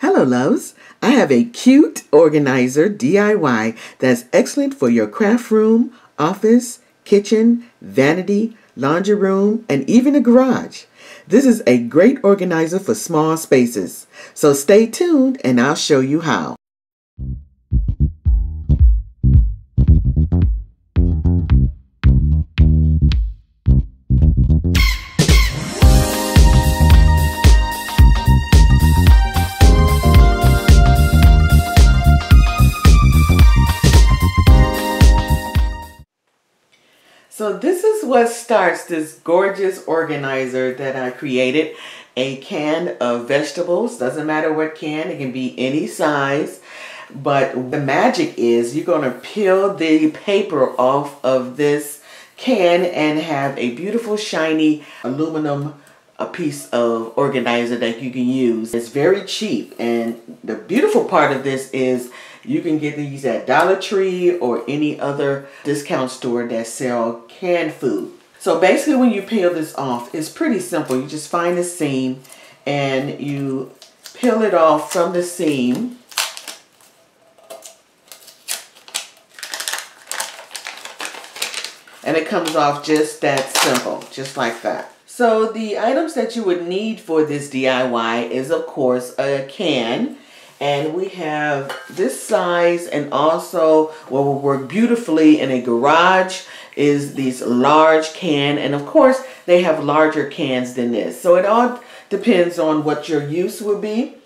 Hello, loves. I have a cute organizer DIY that's excellent for your craft room, office, kitchen, vanity, laundry room, and even a garage. This is a great organizer for small spaces. So stay tuned and I'll show you how. So this is what starts this gorgeous organizer that I created. A can of vegetables, doesn't matter what can, it can be any size. But the magic is you're going to peel the paper off of this can and have a beautiful shiny aluminum piece of organizer that you can use. It's very cheap, and the beautiful part of this is you can get these at Dollar Tree or any other discount store that sell canned food. So basically when you peel this off, it's pretty simple. You just find the seam and you peel it off from the seam. And it comes off just that simple, just like that. So the items that you would need for this DIY is, of course, a can. And we have this size, and also what will work beautifully in a garage is these large can. And of course, they have larger cans than this. So it all depends on what your use will be.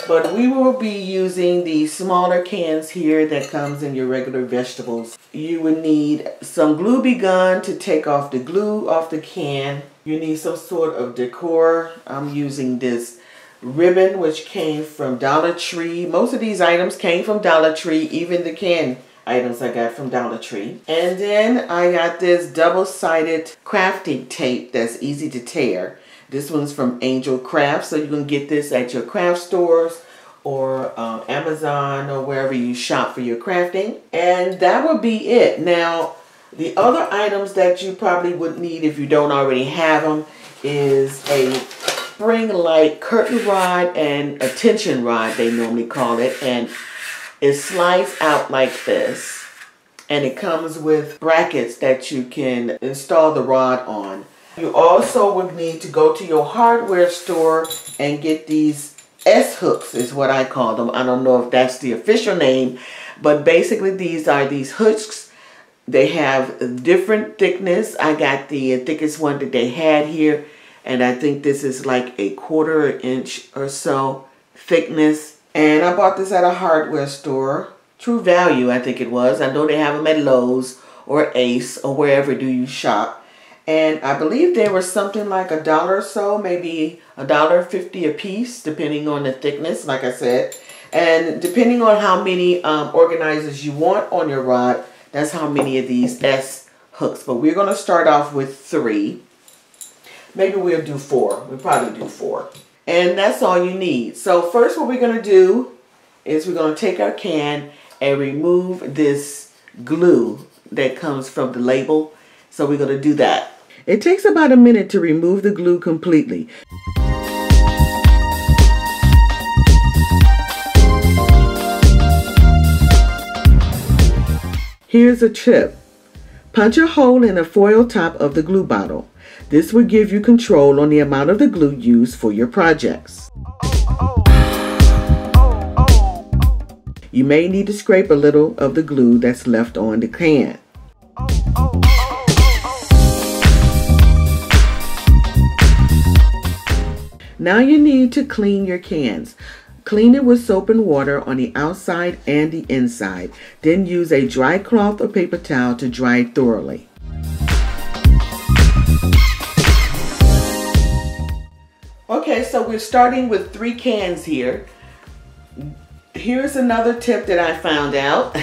But we will be using the smaller cans here that comes in your regular vegetables. You would need some glue gun to take off the glue off the can. You need some sort of decor. I'm using this ribbon which came from Dollar Tree. Most of these items came from Dollar Tree, even the canned items I got from Dollar Tree. And then I got this double-sided crafting tape that's easy to tear. This one's from Angel Crafts, so you can get this at your craft stores or Amazon or wherever you shop for your crafting. And that would be it. Now, the other items that you probably would need if you don't already have them is a spring light curtain rod and a tension rod, they normally call it. And it slides out like this. And it comes with brackets that you can install the rod on. You also would need to go to your hardware store and get these S-hooks is what I call them. I don't know if that's the official name, but basically these are these hooks. They have different thickness. I got the thickest one that they had here, and I think this is like a 1/4 inch or so thickness. And I bought this at a hardware store, True Value I think it was. I know they have them at Lowe's or Ace or wherever do you shop. And I believe they were something like $1 or so, maybe $1.50 a piece, depending on the thickness, like I said. And depending on how many organizers you want on your rod, that's how many of these S hooks. But we're going to start off with 3. Maybe we'll do 4. We'll probably do 4. And that's all you need. So first what we're going to do is we're going to take our can and remove this glue that comes from the label. So we're going to do that. It takes about a minute to remove the glue completely. Here's a tip. Punch a hole in the foil top of the glue bottle. This will give you control on the amount of the glue used for your projects. You may need to scrape a little of the glue that's left on the can. Now you need to clean your cans. Clean it with soap and water on the outside and the inside. Then use a dry cloth or paper towel to dry it thoroughly. Okay, so we're starting with 3 cans here. Here's another tip that I found out.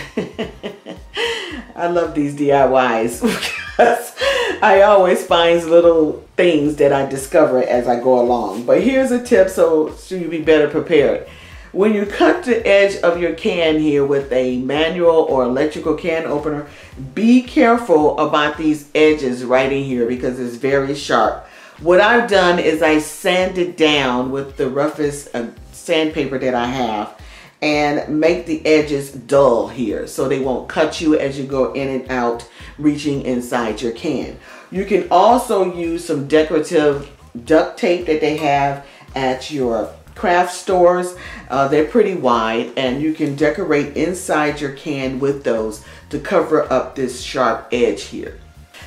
I love these DIYs because I always find little things that I discover as I go along. But here's a tip so you'll be better prepared. When you cut the edge of your can here with a manual or electrical can opener, be careful about these edges right in here because it's very sharp. What I've done is I sanded down with the roughest sandpaper that I have and make the edges dull here so they won't cut you as you go in and out reaching inside your can. You can also use some decorative duct tape that they have at your craft stores. They're pretty wide, and you can decorate inside your can with those to cover up this sharp edge here.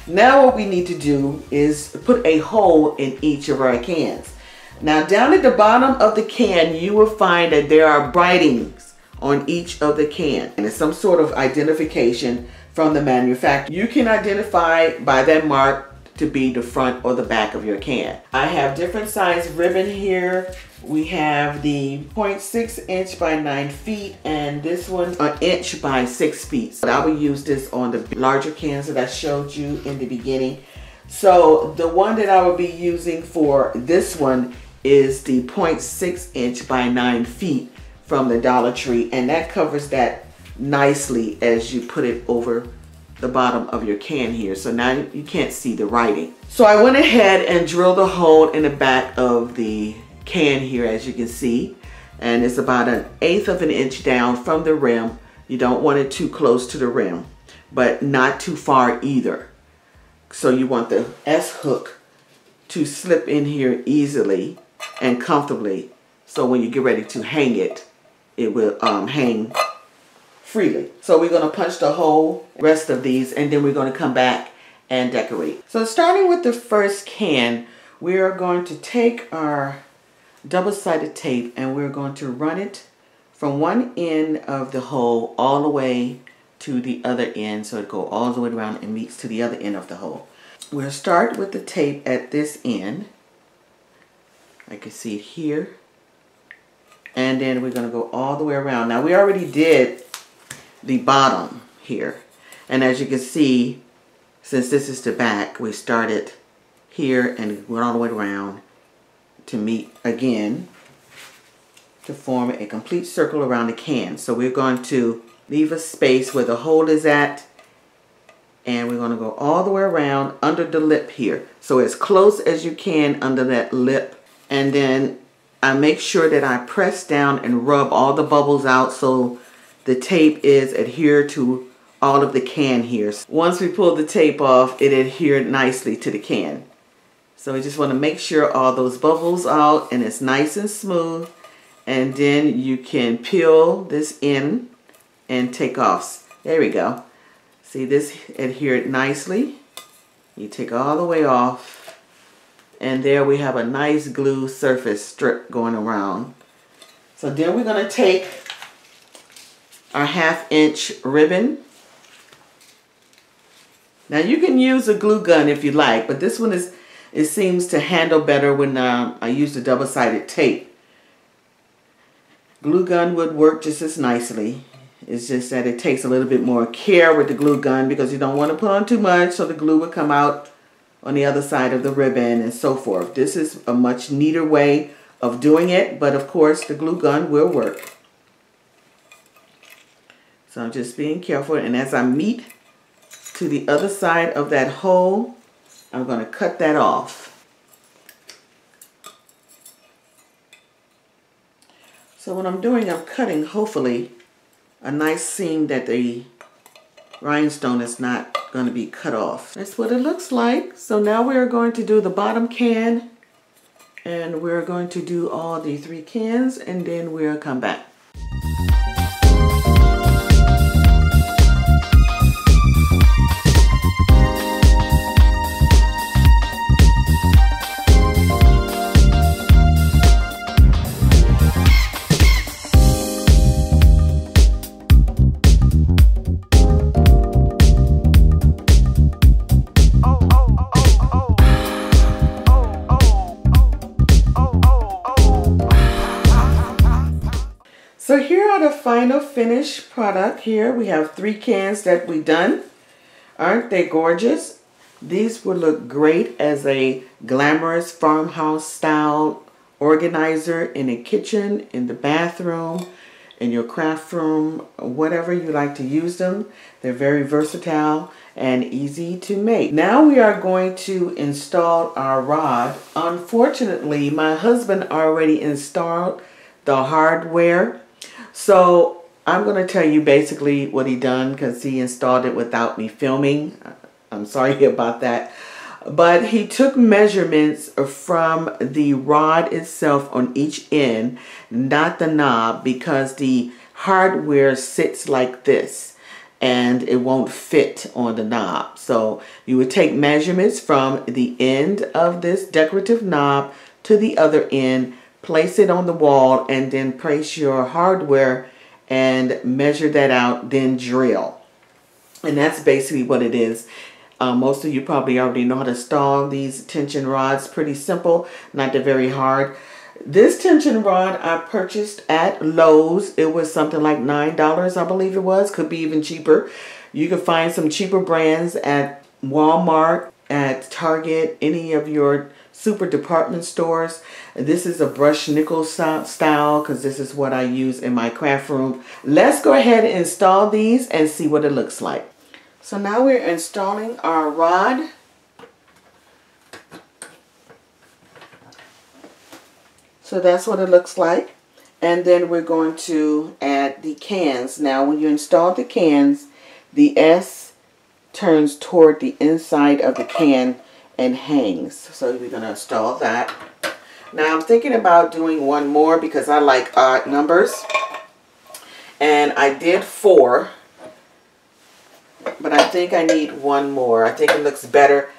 Now what we need to do is put a hole in each of our cans. Now down at the bottom of the can, you will find that there are writings on each of the can, and it's some sort of identification from the manufacturer. You can identify by that mark to be the front or the back of your can. I have different size ribbon here. We have the 0.6 inch by 9 feet, and this one an inch by 6 feet. So I will use this on the larger cans that I showed you in the beginning. So the one that I will be using for this one is the 0.6 inch by 9 feet from the Dollar Tree, and that covers that nicely as you put it over the bottom of your can here. So now you can't see the writing. So I went ahead and drilled a hole in the back of the can here, as you can see, and it's about 1/8 of an inch down from the rim. You don't want it too close to the rim, but not too far either. So you want the S hook to slip in here easily and comfortably, so when you get ready to hang it, it will hang freely. So we're going to punch the whole rest of these, and then we're going to come back and decorate. So starting with the first can, we are going to take our double-sided tape and we're going to run it from one end of the hole all the way to the other end, so it goes all the way around and meets to the other end of the hole. We'll start with the tape at this end. I can see it here. And then we're going to go all the way around. Now we already did the bottom here, and as you can see, since this is the back, we started here and went all the way around to meet again to form a complete circle around the can. So we're going to leave a space where the hole is at, and we're going to go all the way around under the lip here, so as close as you can under that lip. And then I make sure that I press down and rub all the bubbles out so the tape is adhered to all of the can here. Once we pull the tape off, it adhered nicely to the can. So we just want to make sure all those bubbles out and it's nice and smooth. And then you can peel this in and take off. There we go. See, this adhered nicely. You take all the way off, and there we have a nice glue surface strip going around. So then we're going to take our 1/2 inch ribbon. Now you can use a glue gun if you like, but this one it seems to handle better when I use the double-sided tape. Glue gun would work just as nicely. It's just that it takes a little bit more care with the glue gun because you don't want to put on too much so the glue will come out on the other side of the ribbon and so forth. This is a much neater way of doing it, but of course the glue gun will work. So I'm just being careful, and as I meet to the other side of that hole, I'm going to cut that off. So what I'm doing, I'm cutting hopefully a nice seam that the rhinestone is not going to be cut off. That's what it looks like. So now we're going to do the bottom can, and we're going to do all the 3 cans, and then we'll come back. So here are the final finished product. Here we have 3 cans that we done. Aren't they gorgeous? These would look great as a glamorous farmhouse style organizer in a kitchen, in the bathroom, in your craft room, whatever you like to use them. They're very versatile and easy to make. Now we are going to install our rod. Unfortunately, my husband already installed the hardware. So I'm going to tell you basically what he done because he installed it without me filming. I'm sorry about that. But he took measurements from the rod itself on each end, not the knob, because the hardware sits like this and it won't fit on the knob. So you would take measurements from the end of this decorative knob to the other end, place it on the wall, and then place your hardware and measure that out, then drill. And that's basically what it is. Most of you probably already know how to install these tension rods. Pretty simple, not that very hard. This tension rod I purchased at Lowe's. It was something like $9, I believe it was. Could be even cheaper. You can find some cheaper brands at Walmart, at Target, any of your super department stores. This is a brushed nickel style because this is what I use in my craft room. Let's go ahead and install these and see what it looks like. So now we're installing our rod. So that's what it looks like. And then we're going to add the cans. Now when you install the cans, the S turns toward the inside of the can and hangs. So we're going to install that. Now I'm thinking about doing one more because I like odd numbers. And I did 4. But I think I need one more. I think it looks better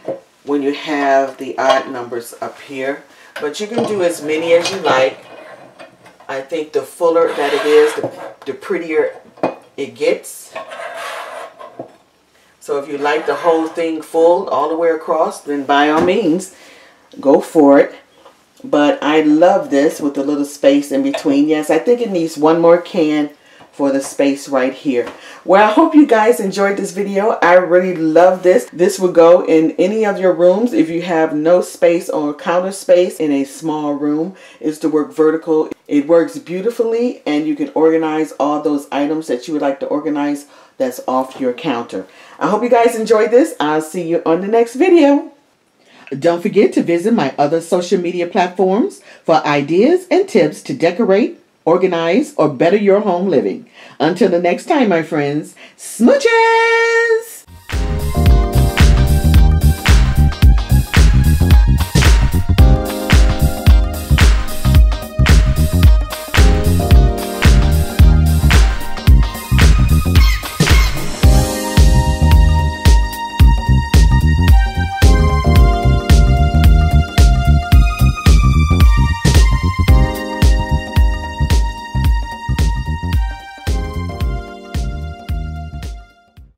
when you have the odd numbers up here. But you can do as many as you like. I think the fuller that it is, the prettier it gets. So if you like the whole thing full all the way across, then by all means, go for it. But I love this with the little space in between. Yes, I think it needs one more can for the space right here. Well, I hope you guys enjoyed this video. I really love this. This will go in any of your rooms if you have no space or counter space in a small room. It's to work vertical. It works beautifully, and you can organize all those items that you would like to organize that's off your counter. I hope you guys enjoyed this. I'll see you on the next video. Don't forget to visit my other social media platforms for ideas and tips to decorate, organize, or better your home living. Until the next time, my friends, smooches!